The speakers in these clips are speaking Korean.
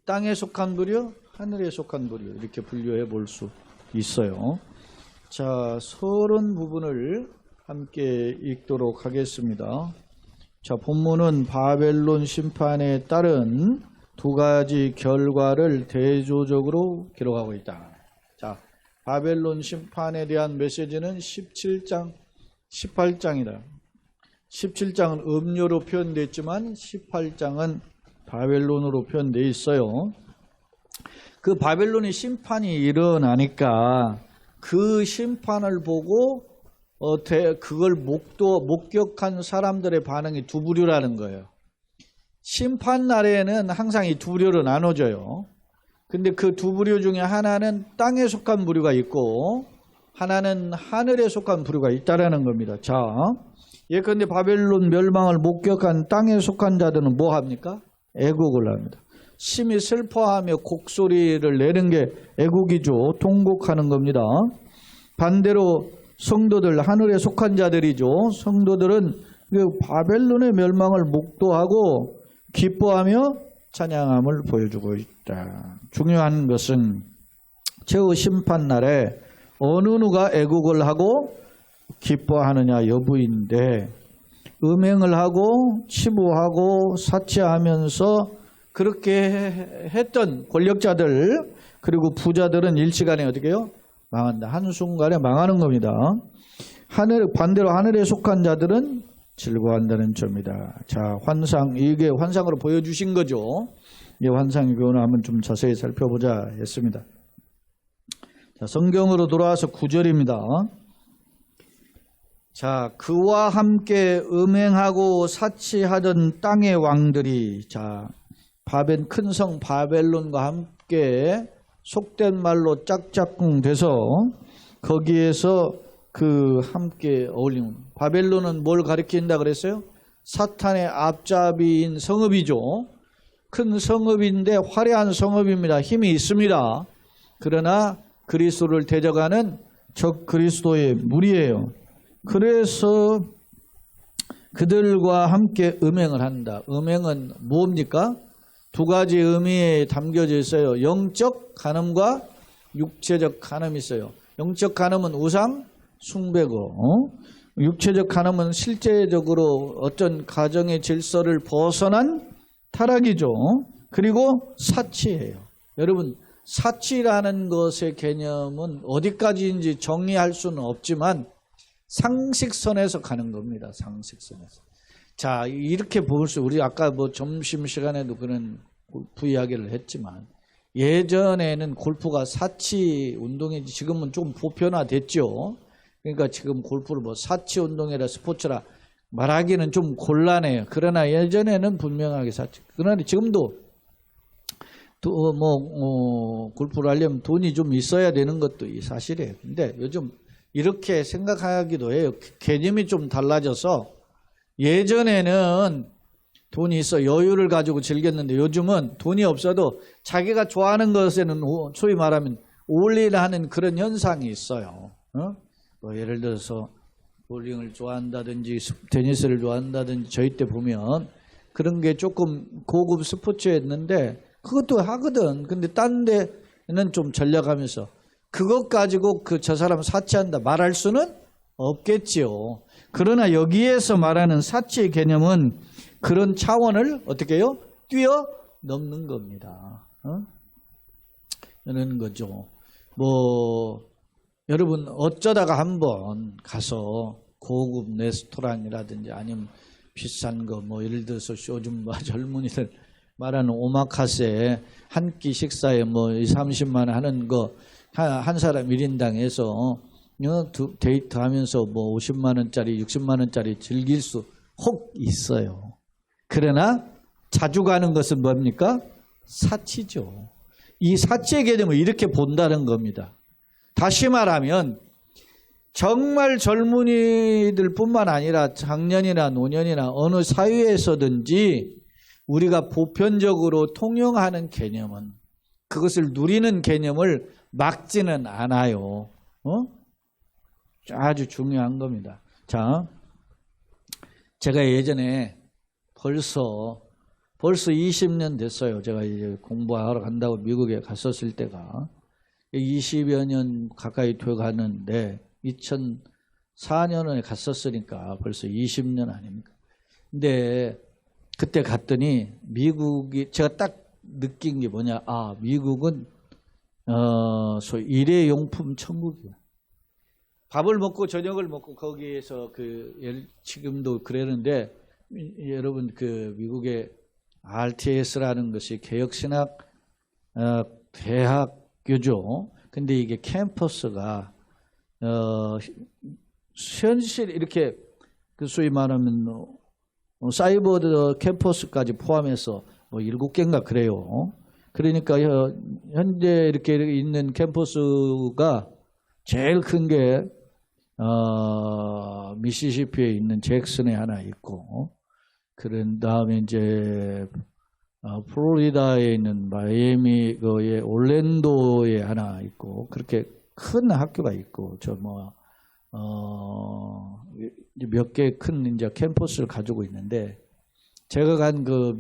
땅에 속한 부류, 하늘에 속한 부류 이렇게 분류해 볼 수 있어요. 자, 서론 부분을 함께 읽도록 하겠습니다. 자, 본문은 바벨론 심판에 따른 두 가지 결과를 대조적으로 기록하고 있다. 자, 바벨론 심판에 대한 메시지는 17장, 18장이다. 17장은 음료로 표현됐지만 18장은 바벨론으로 표현되어 있어요. 그 바벨론의 심판이 일어나니까 그 심판을 보고 그걸 목격한 사람들의 반응이 두 부류라는 거예요. 심판 날에는 항상 이 두 부류로 나눠져요. 근데 그 두 부류 중에 하나는 땅에 속한 부류가 있고 하나는 하늘에 속한 부류가 있다라는 겁니다. 자, 예컨대 바벨론 멸망을 목격한 땅에 속한 자들은 뭐 합니까? 애곡을 합니다. 심히 슬퍼하며 곡소리를 내는 게 애곡이죠. 통곡하는 겁니다. 반대로 성도들, 하늘에 속한 자들이죠. 성도들은 바벨론의 멸망을 목도하고 기뻐하며 찬양함을 보여주고 있다. 중요한 것은 최후 심판날에 어느 누가 애국을 하고 기뻐하느냐 여부인데, 음행을 하고 치부하고 사치하면서 그렇게 했던 권력자들 그리고 부자들은 일시간에 어떻게 해요? 망한다. 한순간에 망하는 겁니다. 반대로 하늘에 속한 자들은 즐거워한다는 점이다. 자, 이게 환상으로 보여주신 거죠. 이 환상의 교훈을 한번 좀 자세히 살펴보자 했습니다. 자, 성경으로 돌아와서 9절입니다. 자, 그와 함께 음행하고 사치하던 땅의 왕들이, 자, 큰 성 바벨론과 함께 속된 말로 짝짝꿍 돼서 거기에서 함께 어울리는, 바벨론은 뭘 가리킨다 그랬어요? 사탄의 앞잡이인 성읍이죠. 큰 성읍인데 화려한 성읍입니다. 힘이 있습니다. 그러나 그리스도를 대적하는 적 그리스도의 무리예요. 그래서 그들과 함께 음행을 한다. 음행은 뭡니까? 두 가지 의미에 담겨져 있어요. 영적 간음과 육체적 간음이 있어요. 영적 간음은 우상 숭배고, 육체적 간음은 실제적으로 어떤 가정의 질서를 벗어난 타락이죠. 그리고 사치예요. 여러분, 사치라는 것의 개념은 어디까지인지 정의할 수는 없지만 상식선에서 가는 겁니다. 상식선에서. 자, 이렇게 볼 수, 우리 아까 점심시간에도 그런 골프 이야기를 했지만, 예전에는 골프가 사치 운동이지 지금은 좀 보편화됐죠. 그러니까 지금 골프를 사치 운동이라 스포츠라 말하기는 좀 곤란해요. 그러나 예전에는 분명하게 사치. 그러나 지금도 골프를 하려면 돈이 좀 있어야 되는 것도 사실이에요. 근데 요즘 이렇게 생각하기도 해요. 개념이 좀 달라져서 예전에는 돈이 있어 여유를 가지고 즐겼는데 요즘은 돈이 없어도 자기가 좋아하는 것에는 소위 말하면 올인하는 그런 현상이 있어요. 예를 들어서 볼링을 좋아한다든지 테니스를 좋아한다든지 저희 때 보면 그런 게 조금 고급 스포츠였는데 그것도 하거든. 근데 딴 데는 좀 전략하면서 그것 가지고 저 사람 사치한다 말할 수는 없겠지요. 그러나 여기에서 말하는 사치의 개념은 그런 차원을 어떻게 해요? 뛰어넘는 겁니다. 이런 거죠. 여러분 어쩌다가 한번 가서 고급 레스토랑이라든지 아니면 비싼 거 예를 들어서 쇼줌바 젊은이들 말하는 오마카세 한 끼 식사에 30만 원 하는 거 한 사람 1인당 해서 데이트하면서 50만 원짜리 60만 원짜리 즐길 수 혹 있어요. 그러나 자주 가는 것은 뭡니까? 사치죠. 이 사치의 개념을 이렇게 본다는 겁니다. 다시 말하면 정말 젊은이들 뿐만 아니라 장년이나 노년이나 어느 사회에서든지 우리가 보편적으로 통용하는 개념은 그것을 누리는 개념을 막지는 않아요. 아주 중요한 겁니다. 자, 제가 예전에 벌써 벌써 20년 됐어요. 제가 이제 공부하러 간다고 미국에 갔었을 때가 20여 년 가까이 돼 가는데 2004년에 갔었으니까 벌써 20년 아닙니까? 근데 그때 갔더니 미국이 제가 딱 느낀 게 뭐냐? 아, 미국은 소위 일회용품 천국이야. 밥을 먹고 저녁을 먹고 거기에서 지금도 그러는데 여러분 그 미국의 RTS라는 것이 개혁신학 대학교죠. 근데 이게 캠퍼스가 현실 이렇게 그 소위 말하면 사이버 캠퍼스까지 포함해서 뭐 7개인가 그래요. 그러니까 현재 이렇게 있는 캠퍼스가 제일 큰 게 미시시피에 있는 잭슨에 하나 있고, 그런 다음에 이제 플로리다에 있는 마이애미의 올랜도에 하나 있고, 그렇게 큰 학교가 있고, 몇 개 큰 이제 캠퍼스를 가지고 있는데, 제가 간 그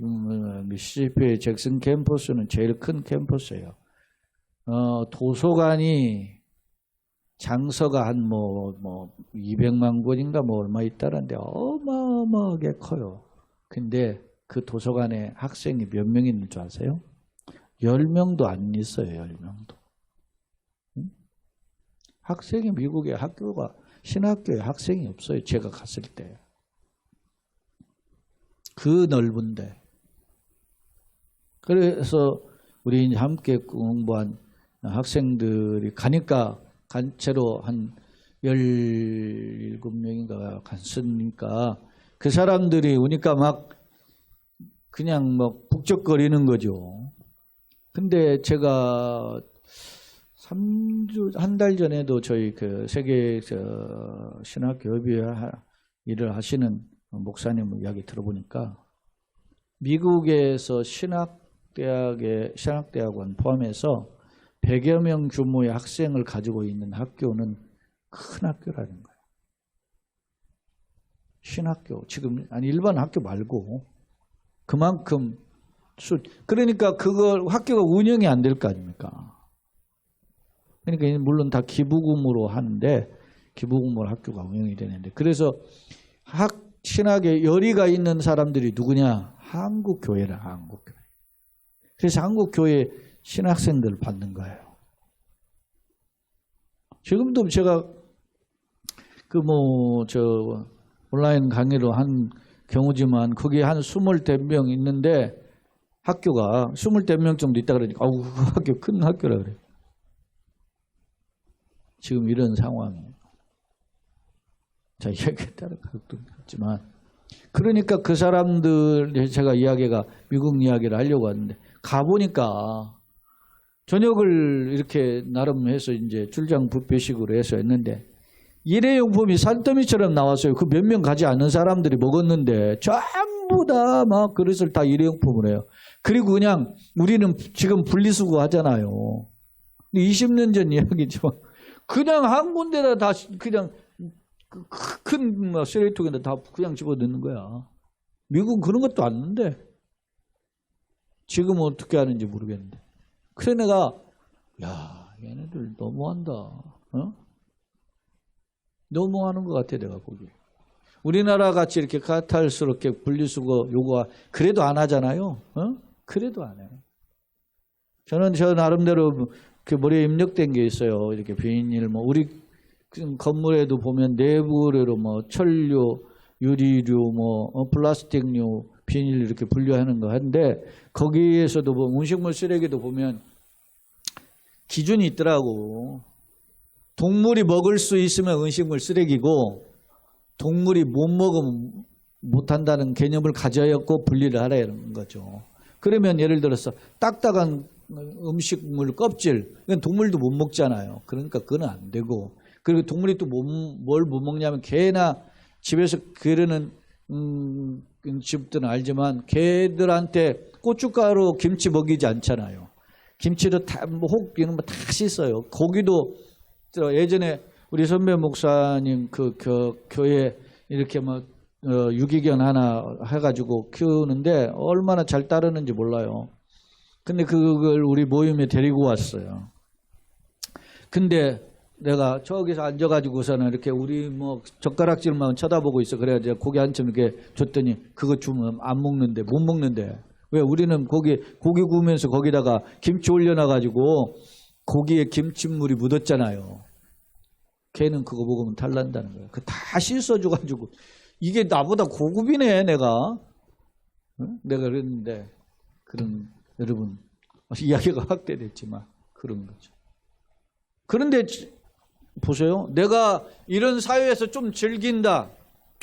미시시피의 잭슨 캠퍼스는 제일 큰 캠퍼스예요. 도서관이 장서가 한 200만 권인가 얼마 있다는데 어마어마하게 커요. 근데 그 도서관에 학생이 몇 명 있는 줄 아세요? 10명도 안 있어요. 10명도. 응? 학생이 미국의 학교가 신학교에 학생이 없어요. 제가 갔을 때. 그 넓은데. 그래서 우리 함께 공부한 학생들이 가니까 단체로 한 17명인가 갔으니까 그 사람들이 오니까 막 그냥 막 북적거리는 거죠. 근데 제가 한 달 전에도 저희 그 세계 신학교협의회 일을 하시는 목사님 이야기 들어보니까 미국에서 신학대학원 포함해서 100여 명 규모의 학생을 가지고 있는 학교는 큰 학교라는 거예요. 신학교. 지금 아니 일반 학교 말고 그만큼 그러니까 그걸 학교가 운영이 안 될 거 아닙니까? 그러니까 물론 다 기부금으로 하는데 기부금으로 학교가 운영이 되는데 그래서 신학에 열의가 있는 사람들이 누구냐? 한국교회라 한국교회. 그래서 한국교회 신학생들을 받는 거예요. 지금도 제가 온라인 강의로 한 경우지만 거기에 한 20명 있는데 학교가 20명 정도 있다 그러니까 그 학교 큰 학교라 그래요. 지금 이런 상황이에요. 자, 이야기에 따라 가격도 있지만 그러니까 그 사람들 제가 이야기가 미국 이야기를 하려고 하는데 가보니까 저녁을 이렇게 나름 해서 이제 출장 뷔페식으로 해서 했는데 일회용품이 산더미처럼 나왔어요. 그 몇 명 가지 않는 사람들이 먹었는데 전부 다 막 그릇을 다 일회용품을 해요. 그리고 그냥 우리는 지금 분리수거 하잖아요. 20년 전 이야기지만 그냥 한 군데다 다 그냥 큰 쓰레기통에다 다 그냥 집어넣는 거야. 미국은 그런 것도 없는데 지금은 어떻게 하는지 모르겠는데. 그래서 내가 야 얘네들 너무한다. 너무하는 것 같아 내가 보기에. 우리나라 같이 이렇게 까탈스럽게 분리수거 요구가 그래도 안 하잖아요. 그래도 안 해요. 저는 저 나름대로 그 머리에 입력된 게 있어요. 이렇게 비닐 우리 건물에도 보면 내부로 철료, 유리류, 플라스틱류, 비닐 이렇게 분류하는 거 하는데 거기에서도 음식물 쓰레기도 보면 기준이 있더라고. 동물이 먹을 수 있으면 음식물 쓰레기고 동물이 못 먹으면 못한다는 개념을 가져야고 분리를 하라는 거죠. 그러면 예를 들어서 딱딱한 음식물 껍질, 이건 동물도 못 먹잖아요. 그러니까 그건 안 되고 그리고 동물이 또 뭘 못 먹냐면 개나 집에서 기르는 집들은 알지만 개들한테 고춧가루 김치 먹이지 않잖아요. 김치도 다 혹 이런 거 다 씻어요. 고기도 예전에 우리 선배 목사님 그 교회 이렇게 유기견 하나 해가지고 키우는데 얼마나 잘 따르는지 몰라요. 근데 그걸 우리 모임에 데리고 왔어요. 근데 내가 저기서 앉아가지고서는 이렇게 우리 뭐 젓가락질만 쳐다보고 있어. 그래가지고 고기 한점 이렇게 줬더니 그거 주면 안 먹는데, 못 먹는데. 왜? 우리는 고기 구우면서 거기다가 김치 올려놔가지고 고기에 김치물이 묻었잖아요. 걔는 그거 먹으면 탈난다는 거예요. 그 다 씻어줘가지고. 이게 나보다 고급이네, 내가. 응? 내가 그랬는데, 여러분, 이야기가 확대됐지만, 그런 거죠. 그런데, 보세요. 내가 이런 사회에서 좀 즐긴다.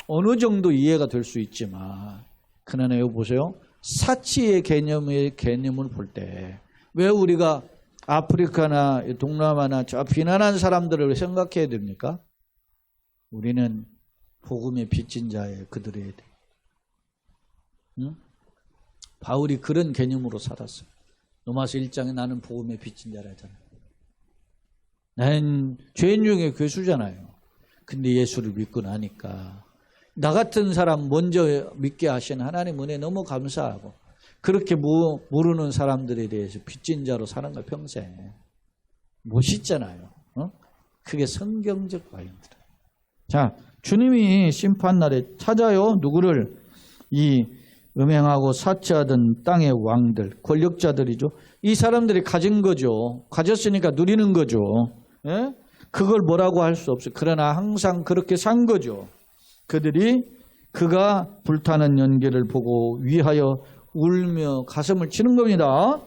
어느 정도 이해가 될 수 있지만, 그러나 여기 보세요. 사치의 개념을 볼 때, 왜 우리가 아프리카나 동남아나 저 비난한 사람들을 생각해야 됩니까? 우리는 복음의 빚진 자에 그들에야 돼. 응? 바울이 그런 개념으로 살았어요. 로마서 1장에 나는 복음의 빚진 자라잖아요. 나는 죄인 중에 괴수잖아요. 근데 예수를 믿고 나니까 나 같은 사람 먼저 믿게 하신 하나님 은혜 너무 감사하고 그렇게 모르는 사람들에 대해서 빚진 자로 사는 거 평생 멋있잖아요. 그게 성경적 바입니다. 자, 주님이 심판날에 찾아요. 누구를? 이 음행하고 사치하던 땅의 왕들, 권력자들이죠. 이 사람들이 가진 거죠. 가졌으니까 누리는 거죠. 예? 그걸 뭐라고 할 수 없어요. 그러나 항상 그렇게 산 거죠. 그들이 그가 불타는 연기를 보고 위하여 울며 가슴을 치는 겁니다.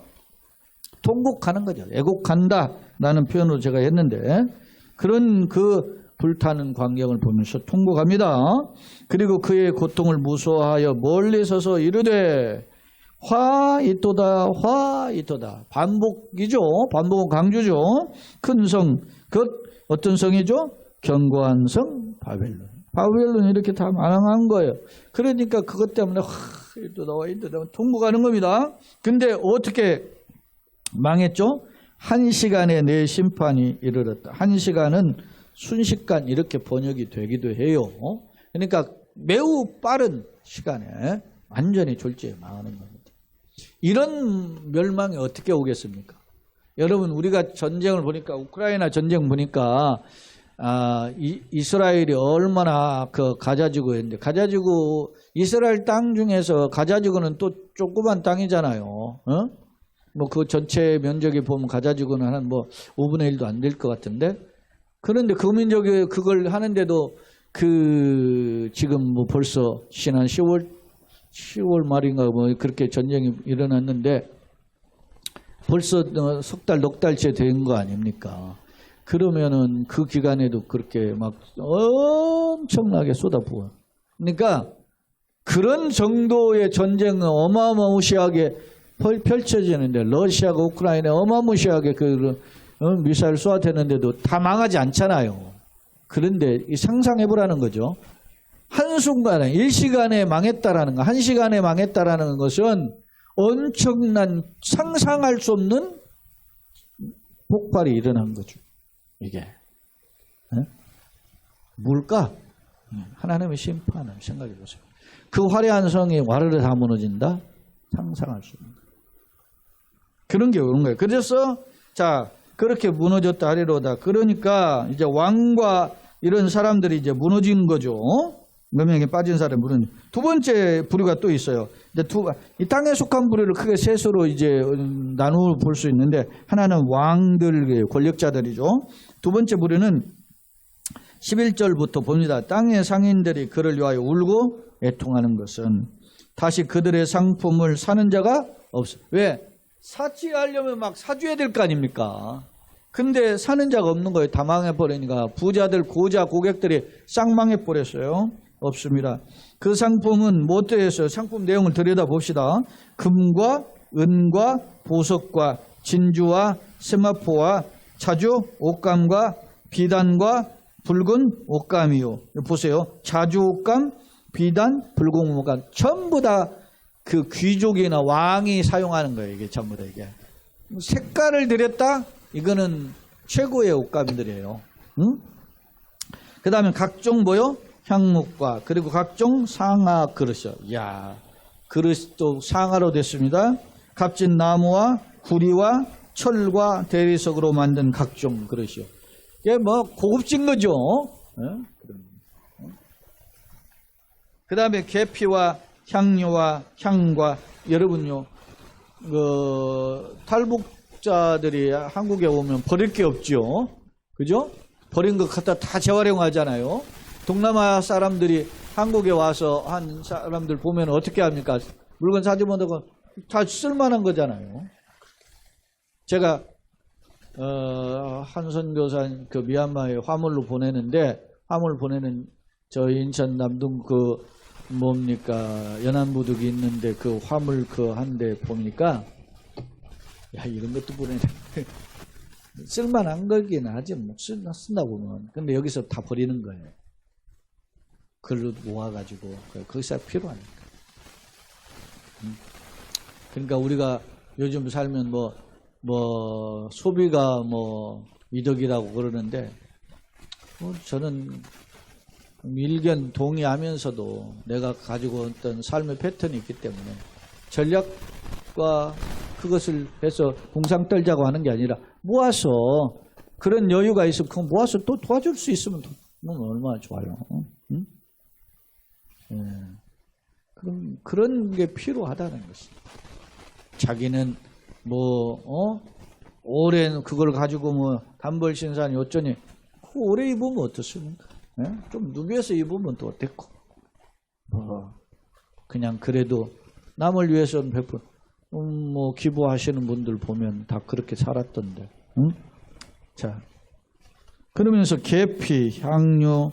통곡하는 거죠. 애곡한다라는 표현으로 제가 했는데 그런 그 불타는 광경을 보면서 통곡합니다. 그리고 그의 고통을 무서워하여 멀리 서서 이르되 화 있도다 화 있도다. 반복이죠. 반복은 강조죠. 큰 성, 그 어떤 성이죠? 견고한 성 바벨론. 바벨론이 이렇게 다 망한 거예요. 그러니까 그것 때문에 이도다 와 이도다 통곡하는 겁니다. 근데 어떻게 망했죠? 1시간에 내 심판이 이르렀다. 1시간은 순식간 이렇게 번역이 되기도 해요. 그러니까 매우 빠른 시간에 완전히 졸지에 망하는 겁니다. 이런 멸망이 어떻게 오겠습니까? 여러분 우리가 전쟁을 보니까 우크라이나 전쟁 보니까 이스라엘이 얼마나 그 가자지구였는데 가자지구 이스라엘 땅 중에서 가자지구는 또 조그만 땅이잖아요. 뭐 그 전체 면적이 보면 가자지구는 한 뭐 5분의 1도 안 될 것 같은데 그런데 그 민족이 그걸 하는데도 그 지금 뭐 벌써 지난 10월 말인가 뭐 그렇게 전쟁이 일어났는데 벌써 석 달, 넉 달째 된 거 아닙니까? 그러면은 그 기간에도 그렇게 막 엄청나게 쏟아부어. 그러니까 그런 정도의 전쟁은 어마어마무시하게 펼쳐지는데 러시아가 우크라이나에 어마무시하게 그 미사일 쏘아대는데도 다 망하지 않잖아요. 그런데 상상해보라는 거죠. 한순간에 1시간에 망했다라는 거, 1시간에 망했다라는 것은 엄청난 상상할 수 없는 폭발이 일어난 거죠. 이게 뭘까? 하나님의 심판을 생각해 보세요. 그 화려한 성이 와르르 다 무너진다? 상상할 수 없는 거예요. 그런 게 오는 거예요. 그래서 자 그렇게 무너졌다 하리로다. 그러니까 이제 왕과 이런 사람들이 이제 무너진 거죠. 음행에 빠진 사람이 무너진. 두 번째 부류가 또 있어요. 이제 이 땅에 속한 부류를 크게 셋으로 이제 나누어 볼 수 있는데 하나는 왕들, 권력자들이죠. 두 번째 부류는 11절부터 봅니다. 땅의 상인들이 그를 위하여 울고 애통하는 것은 다시 그들의 상품을 사는 자가 없어. 왜? 사치하려면 막 사줘야 될 거 아닙니까? 근데 사는 자가 없는 거예요. 다 망해버리니까. 부자들, 고자, 고객들이 싹 망해버렸어요. 없습니다. 그 상품은 뭐 어떠했어요? 상품 내용을 들여다봅시다. 금과 은과 보석과 진주와 세마포와 자주, 옷감과 비단과 붉은 옷감이요. 보세요. 자주 옷감, 비단, 붉은 옷감 전부 다 그 귀족이나 왕이 사용하는 거예요. 이게 전부 다 이게. 색깔을 들였다? 이거는 최고의 옷감들이에요. 응? 그 다음에 각종 뭐요? 향묵과 그리고 각종 상아 그릇이요. 야, 그릇도 상아로 됐습니다. 값진 나무와 구리와 철과 대리석으로 만든 각종 그릇이요. 이게 뭐 고급진 거죠. 그 다음에 계피와 향료와 향과 여러분요, 탈북자들이 한국에 오면 버릴 게 없죠. 그죠? 버린 것 갖다 다 재활용하잖아요. 동남아 사람들이 한국에 와서 한 사람들 보면 어떻게 합니까? 물건 사주면다가 다 쓸만한 거잖아요. 제가 한 선교사 그 미얀마에 화물로 보내는데, 화물 보내는 저 인천 남동 그 뭡니까 연안부둑이 있는데 그 화물 그 한 대 보니까 야, 이런 것도 보내네. 쓸만한 거긴 하지 뭐 쓴다 보면. 근데 여기서 다 버리는 거예요. 그걸로 모아가지고 거기서 필요하니까. 그러니까 우리가 요즘 살면 뭐 소비가 뭐 이덕이라고 그러는데, 저는 일견 동의하면서도 내가 가지고 어떤 삶의 패턴이 있기 때문에 전략과 그것을 해서 공상 떨자고 하는 게 아니라 모아서, 그런 여유가 있으면 그거 모아서 또 도와줄 수 있으면 얼마나 좋아요. 응? 그런 게 필요하다는 것입니다. 자기는 오랜 그걸 가지고 뭐 단벌 신사니 어쩌니, 오래 입으면 어떻습니까? 좀 누비해서 입으면 또 어땠고, 그냥 그래도 남을 위해서는 100% 뭐 기부하시는 분들 보면 다 그렇게 살았던데. 응? 자, 그러면서 계피, 향유,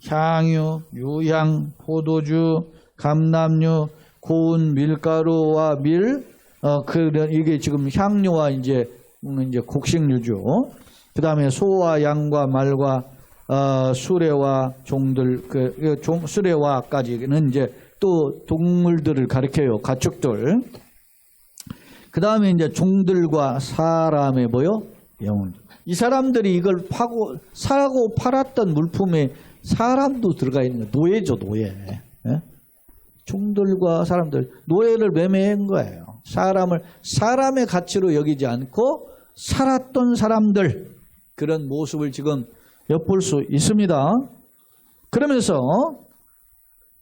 향유, 유향, 포도주, 감람유, 고운 밀가루와 밀, 이게 지금 향료와 이제 곡식류죠. 그 다음에 소와 양과 말과 수레와 종들, 수레와까지는 이제 또 동물들을 가리켜요. 가축들. 그 다음에 이제 종들과 사람의 영혼. 이 사람들이 이걸 사고 팔았던 물품에 사람도 들어가 있는 거예요. 노예죠, 노예. 예? 종들과 사람들, 노예를 매매한 거예요. 사람의 가치로 여기지 않고 살았던 사람들, 그런 모습을 지금 엿볼 수 있습니다. 그러면서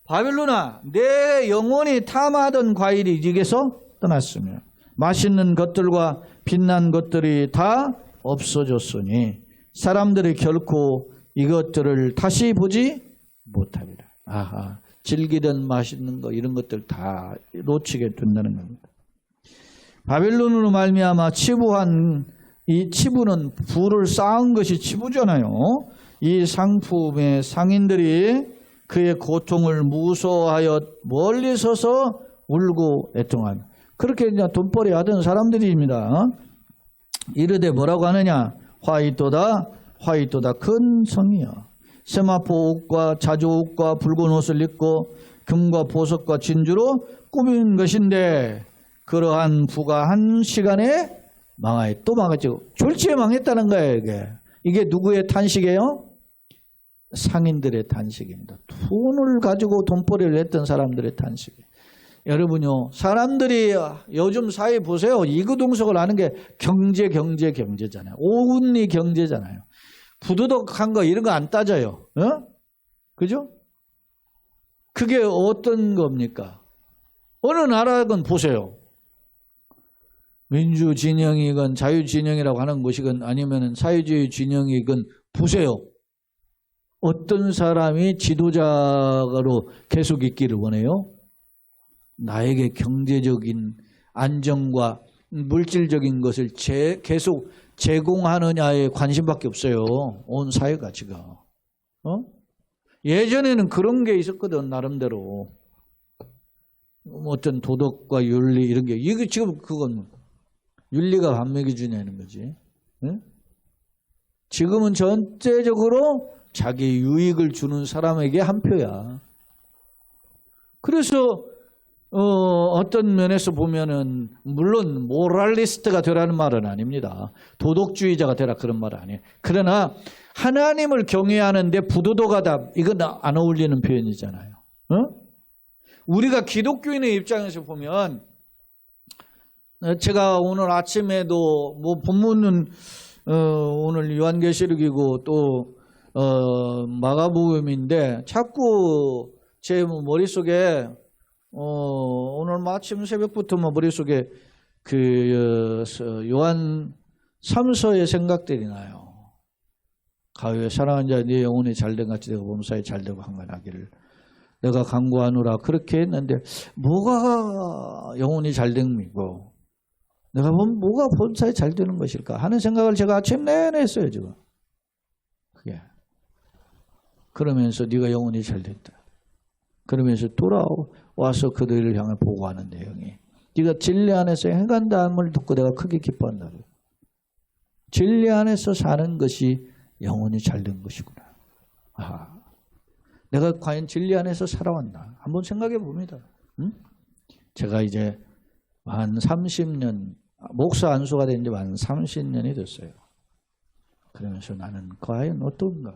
바벨론아, 내 영혼이 탐하던 과일이 네게서 떠났으며 맛있는 것들과 빛난 것들이 다 없어졌으니 사람들이 결코 이것들을 다시 보지 못하리라. 아하, 즐기던 맛있는 거 이런 것들 다 놓치게 된다는 겁니다. 바벨론으로 말미암아 치부한, 이 치부는 부를 쌓은 것이 치부잖아요. 이 상품의 상인들이 그의 고통을 무서워하여 멀리 서서 울고 애통하며, 그렇게 이제 돈벌이 하던 사람들입니다. 이르되 뭐라고 하느냐? 화이토다, 화이토다, 큰 성이여. 세마포 옷과 자주 옷과 붉은 옷을 입고 금과 보석과 진주로 꾸민 것인데, 그러한 부가 한 시간에 망하여 또 망했죠. 졸지에 망했다는 거예요. 이게 누구의 탄식이에요? 상인들의 탄식입니다. 돈을 가지고 돈벌이를 했던 사람들의 탄식이에요. 여러분요, 사람들이 요즘 사회 보세요. 이구동성을 하는 게 경제잖아요. 온리 경제잖아요. 부도덕한 거 이런 거 안 따져요. 그죠? 그게 어떤 겁니까? 어느 나라건 보세요. 민주 진영이건 자유 진영이라고 하는 것이건 아니면 사회주의 진영이건 보세요. 어떤 사람이 지도자로 계속 있기를 원해요? 나에게 경제적인 안정과 물질적인 것을 계속 제공하느냐에 관심밖에 없어요. 온 사회가 지금. 예전에는 그런 게 있었거든, 나름대로. 어떤 도덕과 윤리 이런 게. 이게 지금 그건 윤리가 반매 기준이라는 거지. 지금은 전체적으로 자기 유익을 주는 사람에게 한 표야. 그래서 어떤 면에서 보면은 물론 모랄리스트가 되라는 말은 아닙니다. 도덕주의자가 되라 그런 말은 아니에요. 그러나 하나님을 경외하는데 부도덕하다 이건 안 어울리는 표현이잖아요. 우리가 기독교인의 입장에서 보면 제가 오늘 아침에도 뭐 본문은 오늘 요한계시록이고 또 마가복음인데 자꾸 제 머릿속에 오늘 마침 새벽부터 머릿속에 그 요한 3서의 생각들이 나요. 가요에 사랑하는 자 네 영혼이 잘된 같이 내가 범사에 잘되고 한간하기를 내가 간구하노라 그렇게 했는데 뭐가 영혼이 잘됨이고 내가 뭐가 범사에 잘되는 것일까 하는 생각을 제가 아침 내내 했어요 지금. 그게 그러면서 네가 영혼이 잘됐다. 그러면서 돌아와서 그들을 향해 보고하는 내용이 네가 진리 안에서 행한다함을 듣고 내가 크게 기뻐한다고. 진리 안에서 사는 것이 영혼이 잘된 것이구나. 내가 과연 진리 안에서 살아왔나 한번 생각해 봅니다. 제가 이제 한 30년 목사 안수가 된 지 한 30년이 됐어요. 그러면서 나는 과연 어떤가.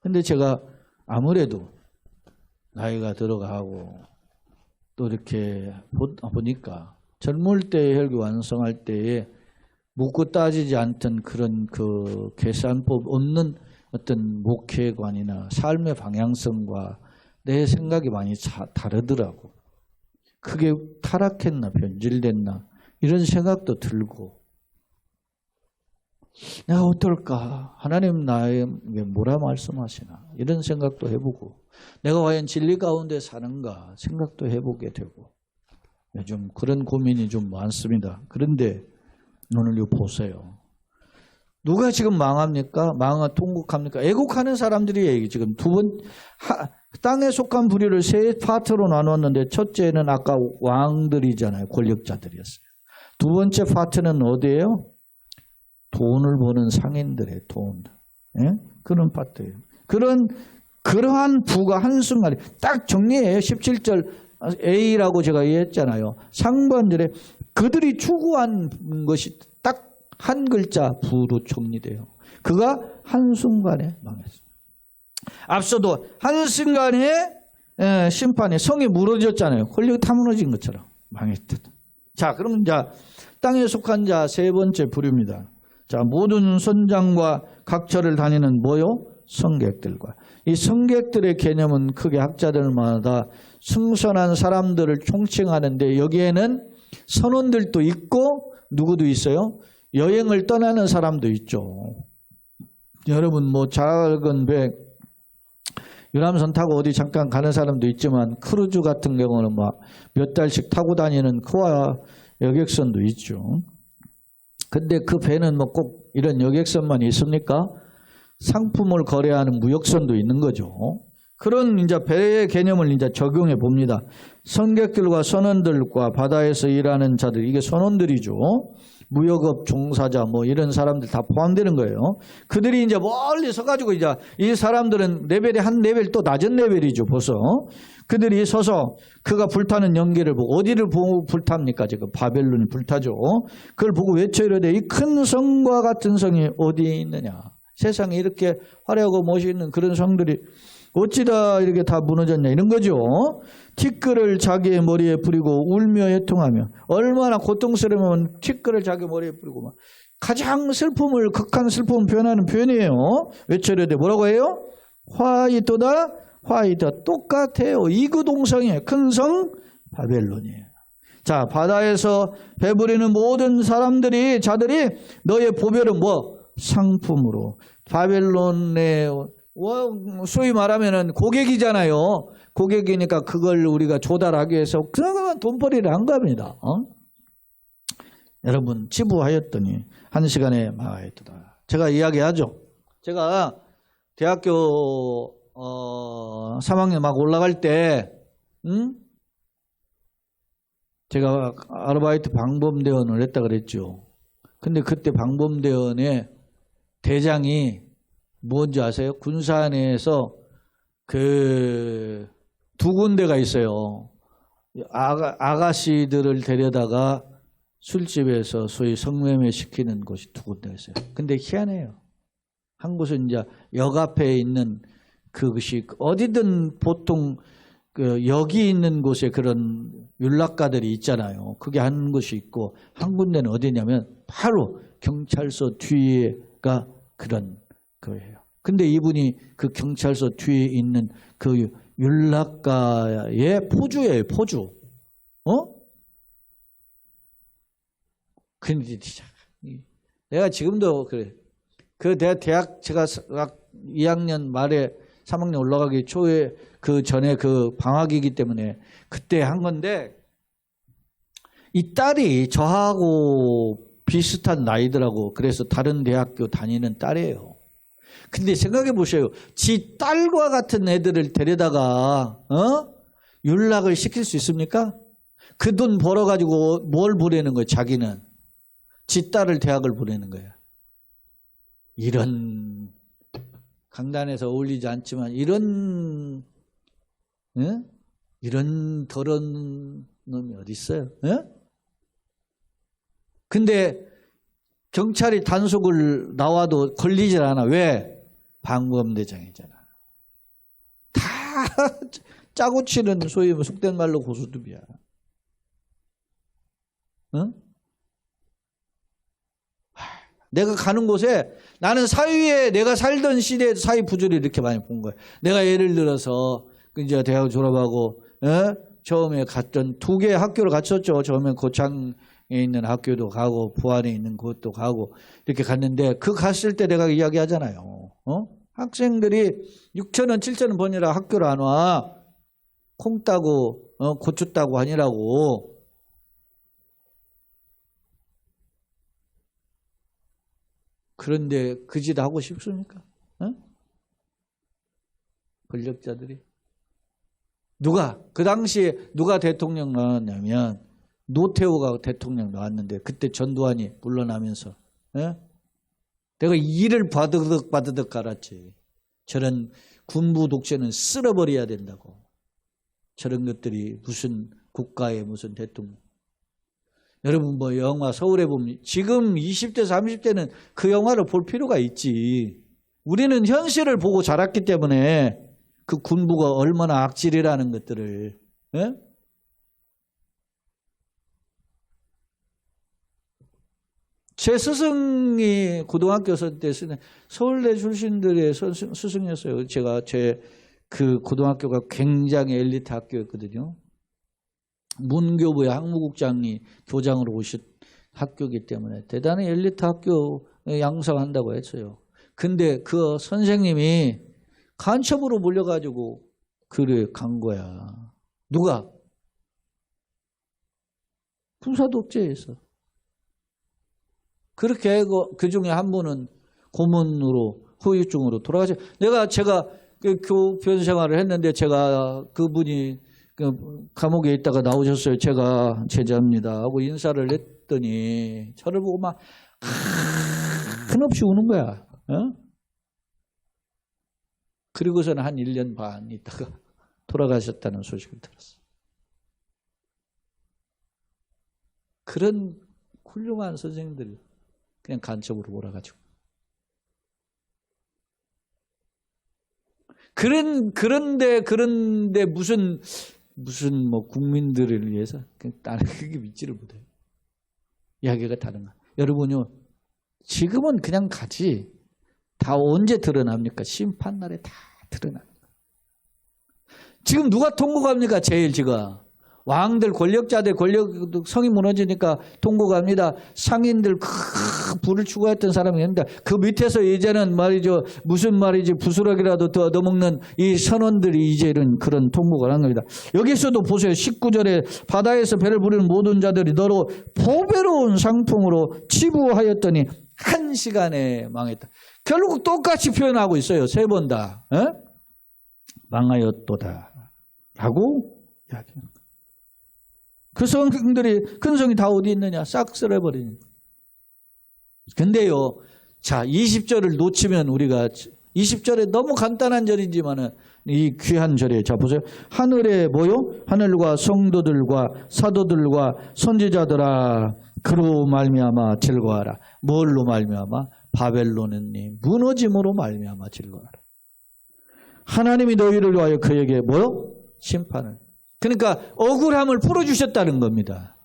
근데 제가 아무래도 나이가 들어가고 또 이렇게 보니까 젊을 때의 혈기 완성할 때에 묻고 따지지 않던 그런 그 계산법 없는 어떤 목회관이나 삶의 방향성과 내 생각이 많이 다르더라고. 그게 타락했나 변질됐나 이런 생각도 들고 내가 어떨까? 하나님 나에게 뭐라 말씀하시나? 이런 생각도 해보고 내가 과연 진리 가운데 사는가 생각도 해보게 되고 요즘 그런 고민이 좀 많습니다. 그런데 오늘 이거 보세요. 누가 지금 망합니까? 통곡합니까? 애곡하는 사람들이 지금 땅에 속한 부류를 세 파트로 나눴는데 첫째는 아까 왕들이잖아요. 권력자들이었어요. 두 번째 파트는 어디예요? 돈을 버는 상인들의 돈. 예? 그런 파트예요. 그러한 부가 한순간에 딱 정리해요. 17절 A라고 제가 얘기했잖아요. 상관들의 그들이 추구한 것이 딱 한 글자 부로 정리돼요. 그가 한순간에 망했어요. 앞서도 한순간에 심판에 성이 무너졌잖아요. 권력이 다 무너진 것처럼 망했다. 자, 그러면 이제 땅에 속한 자 세 번째 부류입니다. 자, 모든 선장과 각처를 다니는 뭐요? 성객들과. 이 성객들의 개념은 크게 학자들마다 승선한 사람들을 총칭하는데 여기에는 선원들도 있고 누구도 있어요? 여행을 떠나는 사람도 있죠. 여러분 뭐 작은 배 유람선 타고 어디 잠깐 가는 사람도 있지만 크루즈 같은 경우는 막 몇 달씩 타고 다니는 크루와 여객선도 있죠. 근데 그 배는 뭐 꼭 이런 여객선만 있습니까? 상품을 거래하는 무역선도 있는 거죠. 그런 이제 배의 개념을 이제 적용해 봅니다. 선객들과 선원들과 바다에서 일하는 자들, 이게 선원들이죠. 무역업 종사자 뭐 이런 사람들 다 포함되는 거예요. 그들이 이제 멀리 서가지고 이제 이 사람들은 레벨이 한 레벨 또 낮은 레벨이죠. 벌써 그들이 서서 그가 불타는 연기를 보고 어디를 보고 불탑니까? 지금 바벨론이 불타죠. 그걸 보고 외쳐 이르되 이 큰 성과 같은 성이 어디에 있느냐? 세상에 이렇게 화려하고 멋있는 그런 성들이 어찌다 이렇게 다 무너졌냐 이런 거죠. 티끌을 자기의 머리에 뿌리고 울며 애통하며 얼마나 고통스러우면 티끌을 자기 머리에 뿌리고 막 가장 슬픔을 극한 슬픔을 표현하는 표현이에요. 외쳐려되 뭐라고 해요? 화이도다 화이다 똑같아요. 이구동성이에요. 큰 성 바벨론이에요. 자, 바다에서 배부리는 모든 자들이 너의 보배를 뭐 상품으로 바벨론의 소위 말하면은 고객이잖아요. 고객이니까 그걸 우리가 조달하기 위해서 그나마 돈벌이를 한 겁니다. 여러분 치부하였더니 한 시간에 망하였도다. 제가 이야기하죠. 제가 대학교 3학년 막 올라갈 때 제가 아르바이트 방범대원을 했다 그랬죠. 근데 그때 방범대원의 대장이 뭔지 아세요? 군사 내에서 그 두 군데가 있어요. 아가씨들을 데려다가 술집에서 소위 성매매 시키는 곳이 두 군데 있어요. 근데 희한해요. 한 곳은 이제 역 앞에 있는 그것이 어디든 보통 그 역이 있는 곳에 그런 윤락가들이 있잖아요. 그게 한 곳이 있고 한 군데는 어디냐면 바로 경찰서 뒤에가 그런 거예요. 근데 이분이 그 경찰서 뒤에 있는 그 윤락가의 포주예요, 포주. 근데 내가 지금도 그래. 그 대학 제가 2학년 말에 3학년 올라가기 초에 그 전에 그 방학이기 때문에 그때 한 건데 이 딸이 저하고 비슷한 나이더라고. 그래서 다른 대학교 다니는 딸이에요. 근데 생각해 보세요. 지 딸과 같은 애들을 데려다가 윤락을 시킬 수 있습니까? 그 돈 벌어가지고 뭘 보내는 거예요? 자기는. 지 딸을 대학을 보내는 거예요. 이런 강단에서 어울리지 않지만 이런 더러운 놈이 어디 있어요? 근데 경찰이 단속을 나와도 걸리질 않아. 왜? 방범대장이잖아. 다 짜고 치는 소위 속된 말로 고수톱이야. 내가 가는 곳에 나는 사위에 내가 살던 시대에 사위 부조리 이렇게 많이 본 거야. 내가 예를 들어서 이제 대학 졸업하고 처음에 갔던 두 개의 학교를 갔었죠. 처음에 고창에 있는 학교도 가고 부안에 있는 곳도 가고 이렇게 갔는데 그 갔을 때 내가 이야기하잖아요. 학생들이 6,000원 7,000원 버니라 학교를 안 와. 콩 따고 고추 따고 하니라고. 그런데 그 짓 하고 싶습니까? 권력자들이. 그 당시에 누가 대통령 나왔냐면 노태우가 대통령 나왔는데 그때 전두환이 물러나면서 내가 이를 바드득 갈았지. 저런 군부 독재는 쓸어버려야 된다고. 저런 것들이 무슨 국가의 무슨 대통령. 여러분 뭐 영화 서울에 보면 지금 20대 30대는 그 영화를 볼 필요가 있지. 우리는 현실을 보고 자랐기 때문에 그 군부가 얼마나 악질이라는 것들을. 제 스승이 고등학교 때 서울대 출신들의 스승이었어요. 제 그 고등학교가 굉장히 엘리트 학교였거든요. 문교부의 학무국장이 교장으로 오신 학교이기 때문에 대단히 엘리트 학교에 양성한다고 했어요. 근데 그 선생님이 간첩으로 몰려가지고 그래 간 거야. 누가? 군사독재에서. 그렇게 그 중에 한 분은 고문으로 후유증으로 돌아가죠. 제가 그 교편 생활을 했는데 제가 그분이 그 감옥에 있다가 나오셨어요. 제가 제자입니다 하고 인사를 했더니 저를 보고 막 한없이 우는 거야. 그리고서는 한 1년 반 있다가 돌아가셨다는 소식을 들었어요. 그런 훌륭한 선생님들이 그냥 간첩으로 몰아가지고. 그런데 무슨 뭐 국민들을 위해서 나는 그게 믿지를 못해요. 이야기가 다른 거야. 여러분요, 지금은 그냥 가지. 다 언제 드러납니까? 심판날에 다 드러납니다. 지금 누가 통곡합니까? 제일 지금. 왕들, 권력자들, 성이 무너지니까 통곡합니다. 상인들, 부를 추구했던 사람이 있는데, 그 밑에서 이제는 말이죠, 무슨 말이지, 부스러기라도 더 얻어먹는 이 선원들이 이제는 그런 통곡을 한 겁니다. 여기서도 보세요. 19절에 바다에서 배를 부리는 모든 자들이 너로 보배로운 상품으로 치부하였더니 한 시간에 망했다. 결국 똑같이 표현하고 있어요. 세 번 다. 망하였도다. 라고 이야기합니다. 그 성들이 큰 성이 다 어디 있느냐? 싹 쓸어버리는. 근데요, 자 20절을 놓치면 우리가 20절에 너무 간단한 절이지만은 이 귀한 절에 자 보세요. 하늘에 뭐요? 하늘과 성도들과 사도들과 선지자들아 그로 말미암아 즐거워하라. 뭘로 말미암아? 바벨론이 무너짐으로 말미암아 즐거워하라. 하나님이 너희를 위하여 그에게 뭐요? 심판을. 그러니까 억울함을 풀어주셨다는 겁니다.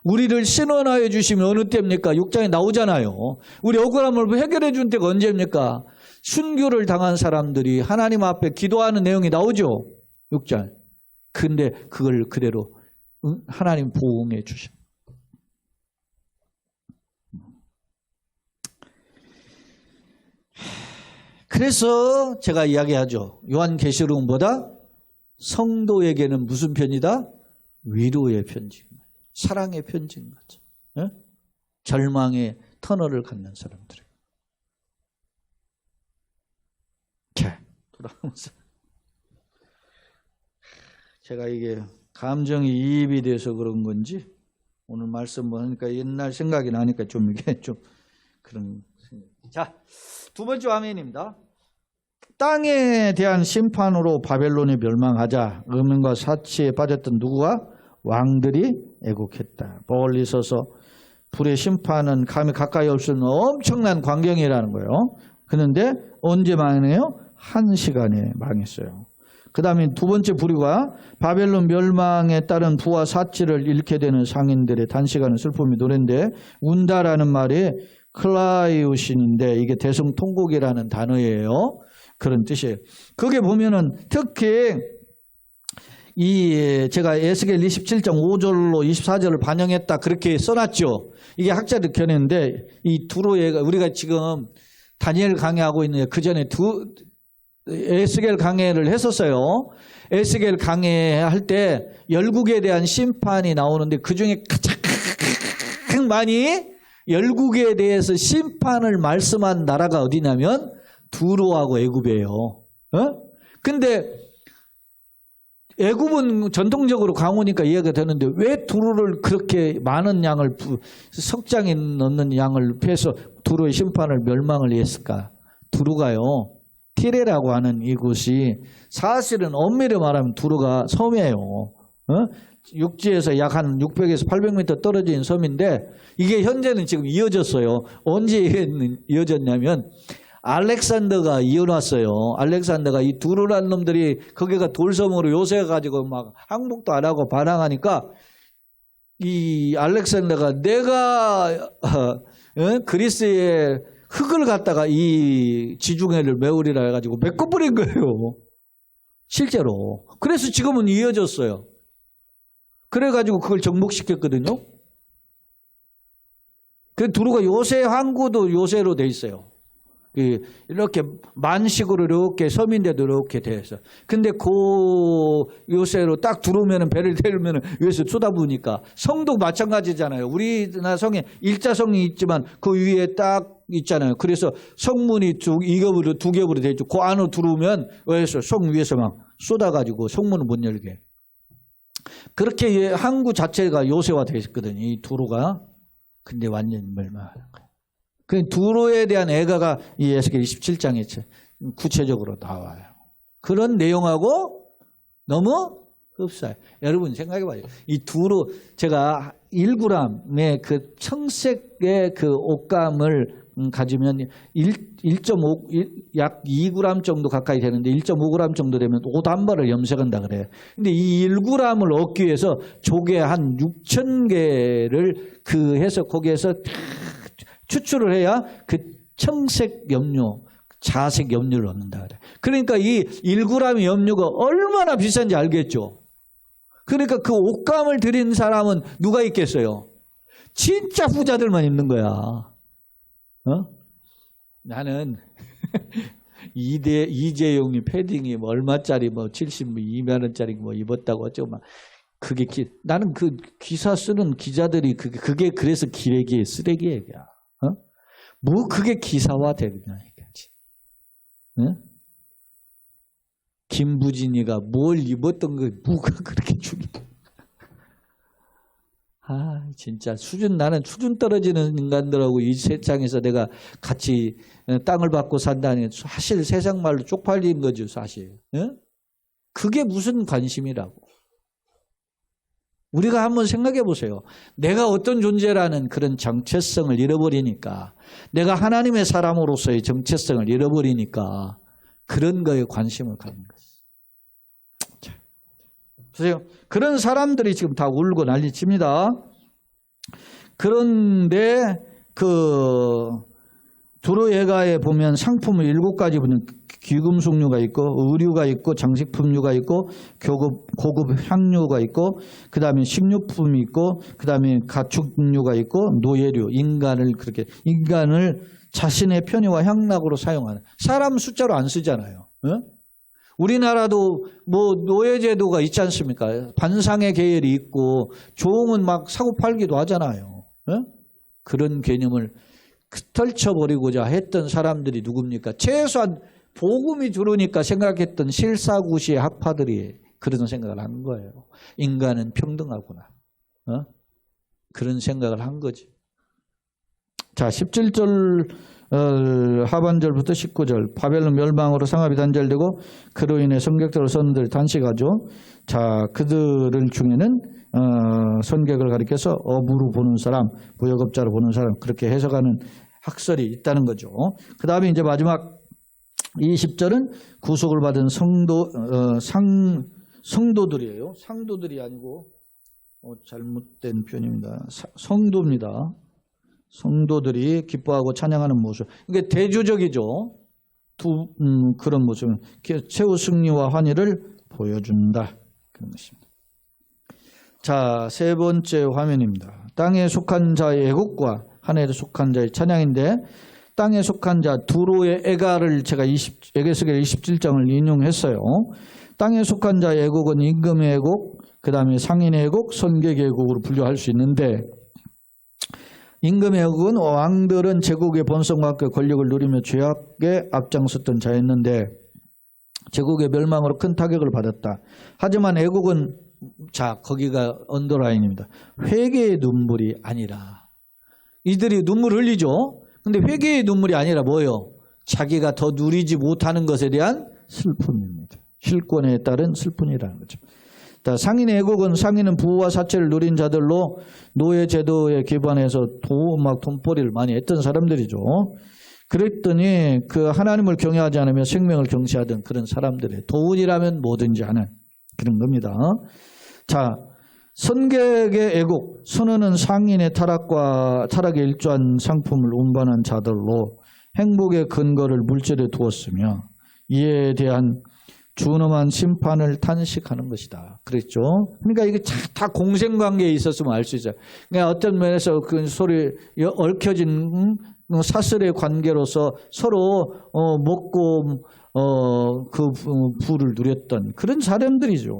우리를 신원하여 주시면 어느 때입니까? 6장에 나오잖아요. 우리 억울함을 해결해 준 때가 언제입니까? 순교를 당한 사람들이 하나님 앞에 기도하는 내용이 나오죠. 6장. 근데 그걸 그대로 하나님 보응해 주십니다. 그래서 제가 이야기하죠. 요한계시록보다 성도에게는 무슨 편이다? 위로의 편지인 거예요. 사랑의 편지인 거죠. 네? 절망의 터널을 갖는 사람들. 자, 돌아오면서 제가 이게 감정이 이입이 돼서 그런 건지 오늘 말씀 보니까 옛날 생각이 나니까 좀 이게 좀 그런 생각. 자, 두 번째 아멘입니다. 땅에 대한 심판으로 바벨론이 멸망하자 음행과 사치에 빠졌던 누구와? 왕들이 애국했다. 멀리 서서 불의 심판은 감히 가까이 올 수 없는 엄청난 광경이라는 거예요. 그런데 언제 망해요? 1시간에 망했어요. 그 다음에 두 번째 불의가 바벨론 멸망에 따른 부와 사치를 잃게 되는 상인들의 단시간의 슬픔이 노래인데 운다라는 말이 클라이우신인데 이게 대성통곡이라는 단어예요. 그런 뜻이에요. 거기에 보면은 특히 이 제가 에스겔 27장 5절로 24절을 반영했다 그렇게 써놨죠. 이게 학자들 견해인데 이 두로에 우리가 지금 다니엘 강의하고 있는데 그 전에 에스겔 강해를 했었어요. 에스겔 강해할 때 열국에 대한 심판이 나오는데 그중에 가장 많이 열국에 대해서 심판을 말씀한 나라가 어디냐면 두로하고 애굽이에요. 근데 애굽은 전통적으로 강호니까 이해가 되는데 왜 두로를 그렇게 많은 양을 석장에 넣는 양을 패서 두로의 심판을 멸망을 했을까? 두로가요. 티레라고 하는 이곳이 사실은 엄밀히 말하면 두로가 섬이에요. 육지에서 약 한 600에서 800m 떨어진 섬인데 이게 현재는 지금 이어졌어요. 언제 이어졌냐면 알렉산더가 이어놨어요. 알렉산더가 이 두로라는 놈들이 거기가 돌섬으로 요새가지고 막 항복도 안 하고 반항하니까 이 알렉산더가 내가 그리스의 흙을 갖다가 이 지중해를 메우리라 해가지고 메꿔버린 거예요. 실제로. 그래서 지금은 이어졌어요. 그래가지고 그걸 정복시켰거든요. 그 두로가 요새 항구도 요새로 돼 있어요. 이렇게 만식으로 이렇게 섬인데도 이렇게 돼 있어. 근데 그 요새로 딱 들어오면은 배를 태우면은 위에서 쏟아부으니까 성도 마찬가지잖아요. 우리나라 성에 일자성이 있지만 그 위에 딱 있잖아요. 그래서 성문이 두 겹으로 돼 있죠. 그 안으로 들어오면 위에서 성 위에서 막 쏟아가지고 성문을 못 열게. 그렇게 항구 자체가 요새화 되어 있거든요. 이 두로가. 근데 완전히 멸망하는 거예요. 그 두로에 대한 애가가 이 에스겔 27장에 구체적으로 나와요. 그런 내용하고 너무 흡사해요. 여러분 생각해봐요. 이 두로 제가 1g의 그 청색의 그 옷감을 가지면 1.5, 약 2g 정도 가까이 되는데 1.5g 정도 되면 옷 한 벌을 염색한다 그래요. 근데 이 1g을 얻기 위해서 조개 한 6,000개를 그 해서 거기에서 추출을 해야 그 청색 염료, 자색 염료를 얻는다 그래. 그러니까 이 1g의 염료가 얼마나 비싼지 알겠죠. 그러니까 그 옷감을 들인 사람은 누가 있겠어요? 진짜 부자들만 입는 거야. 나는 이재용이 패딩이 뭐 얼마짜리 뭐 72만 원짜리 뭐 입었다고 어쩌고 막 그게 나는 그 기사 쓰는 기자들이 그게 그래서 기레기의 쓰레기 얘기야. 뭐 그게 기사화 되느냐 이거지. 김부진이가 뭘 입었던 거 뭐가 그렇게 중요해? 진짜 나는 수준 떨어지는 인간들하고 이 세상에서 내가 같이 땅을 받고 산다니 사실 세상 말로 쪽팔린 거죠, 사실. 그게 무슨 관심이라고. 우리가 한번 생각해 보세요. 내가 어떤 존재라는 그런 정체성을 잃어버리니까, 내가 하나님의 사람으로서의 정체성을 잃어버리니까 그런 거에 관심을 갖는 거죠. 보세요. 그런 사람들이 지금 다 울고 난리칩니다. 그런데 두로에가에 보면 상품을 7가지 보면 귀금속류가 있고 의류가 있고 장식품류가 있고 고급 향료가 있고 그 다음에 식료품이 있고 그 다음에 가축류가 있고 노예류, 인간을 자신의 편의와 향락으로 사용하는, 사람 숫자로 안 쓰잖아요. 우리나라도 뭐 노예제도가 있지 않습니까? 반상의 계열이 있고 종은 막 사고 팔기도 하잖아요. 그런 개념을 떨쳐버리고자 했던 사람들이 누굽니까? 최소한 복음이 들어오니까 생각했던 실사구시의 학파들이 그런 생각을 한 거예요. 인간은 평등하구나. 그런 생각을 한 거지. 자, 17절 하반절부터 19절. 바벨론 멸망으로 상합이 단절되고 그로 인해 성객들로 선들이 단식하죠. 자, 그들 중에는 선객을 가리켜서 어부로 보는 사람, 무역업자로 보는 사람, 그렇게 해석하는 학설이 있다는 거죠. 그 다음에 이제 마지막 20절은 구속을 받은 성도들이에요. 상도들이 아니고 잘못된 표현입니다. 성도입니다. 성도들이 기뻐하고 찬양하는 모습. 이게 대조적이죠. 그런 모습은 최후 승리와 환희를 보여준다. 그런 것입니다. 자, 세 번째 화면입니다. 땅에 속한 자의 애국과 하늘에 속한 자의 찬양인데, 땅에 속한 자 두로의 애가를 제가 에게스겔 27장을 인용했어요. 땅에 속한 자의 애국은 임금의 애국, 그 다음에 상인의 애국, 선객의 애국으로 분류할 수 있는데, 임금의 애국은 왕들은 제국의 번성과 함께 권력을 누리며 죄악에 앞장섰던 자였는데 제국의 멸망으로 큰 타격을 받았다. 하지만 애국은, 자, 거기가 언더라인입니다. 회개의 눈물이 아니라, 이들이 눈물 흘리죠. 근데 회개의 눈물이 아니라 뭐예요? 자기가 더 누리지 못하는 것에 대한 슬픔입니다. 실권에 따른 슬픔이라는 거죠. 상인의 애국은, 상인은 부와 사채를 누린 자들로 노예 제도에 기반해서 돈벌이를 많이 했던 사람들이죠. 그랬더니 그 하나님을 경외하지 않으며 생명을 경시하던 그런 사람들의 돈이라면 뭐든지 하는 그런 겁니다. 자, 선객의 애국, 선언은 상인의 타락에 일조한 상품을 운반한 자들로 행복의 근거를 물질에 두었으며 이에 대한 준엄한 심판을 탄식하는 것이다. 그랬죠. 그러니까 이게 다 공생관계에 있었으면 알 수 있어요. 그러니까 어떤 면에서 그 소리 얽혀진 사슬의 관계로서 서로 먹고 그 부를 누렸던 그런 사람들이죠.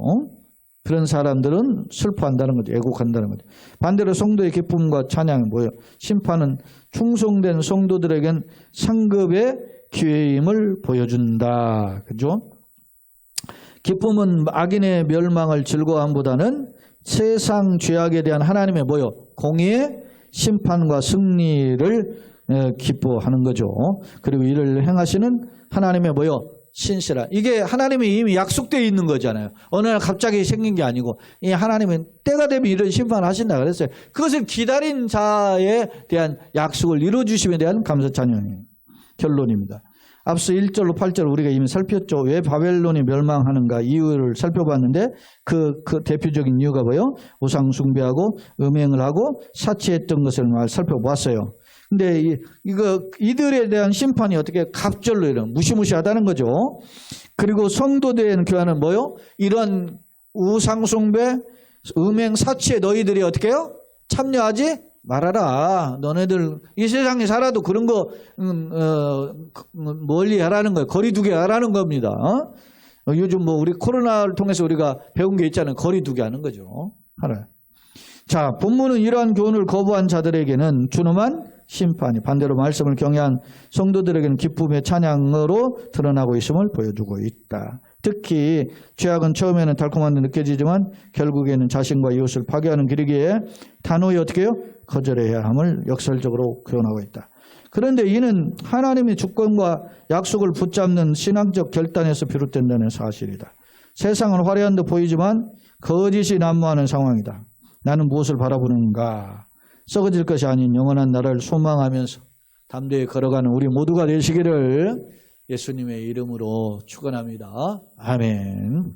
그런 사람들은 슬퍼한다는 거죠. 애국한다는 거죠. 반대로 성도의 기쁨과 찬양이 뭐예요? 심판은 충성된 성도들에겐 상급의 기회임을 보여준다. 그죠? 기쁨은 악인의 멸망을 즐거움보다는 세상 죄악에 대한 하나님의 뭐요? 공의의 심판과 승리를 기뻐하는 거죠. 그리고 이를 행하시는 하나님의 뭐요? 신실한. 이게 하나님이 이미 약속되어 있는 거잖아요. 어느 날 갑자기 생긴 게 아니고 이 하나님은 때가 되면 이런 심판을 하신다 그랬어요. 그것을 기다린 자에 대한 약속을 이루어주심에 대한 감사 찬양이에요. 결론입니다. 앞서 1절로 8절 우리가 이미 살폈죠. 왜 바벨론이 멸망하는가 이유를 살펴봤는데 그 대표적인 이유가 뭐예요? 우상 숭배하고 음행을 하고 사치했던 것을 살펴보았어요. 근데 이들에 대한 심판이 어떻게 갑절로 이런 무시무시하다는 거죠. 그리고 성도들의 교환은 뭐요? 이런 우상 숭배, 음행, 사치에 너희들이 어떻게 해요? 참여하지 말아라. 너네들 이 세상에 살아도 그런 거 멀리 하라는 거예요. 거리두기 하라는 겁니다. 요즘 뭐 우리 코로나를 통해서 우리가 배운 게 있잖아요. 거리두기 하는 거죠. 하라. 자, 본문은 이러한 교훈을 거부한 자들에게는 준엄한 심판이, 반대로 말씀을 경외한 성도들에게는 기쁨의 찬양으로 드러나고 있음을 보여주고 있다. 특히 죄악은 처음에는 달콤한 듯 느껴지지만 결국에는 자신과 이웃을 파괴하는 길이기에 단호히 어떻게 해요? 거절해야 함을 역설적으로 교훈하고 있다. 그런데 이는 하나님의 주권과 약속을 붙잡는 신앙적 결단에서 비롯된다는 사실이다. 세상은 화려한 듯 보이지만 거짓이 난무하는 상황이다. 나는 무엇을 바라보는가? 썩어질 것이 아닌 영원한 나라를 소망하면서 담대히 걸어가는 우리 모두가 되시기를 예수님의 이름으로 축원합니다. 아멘.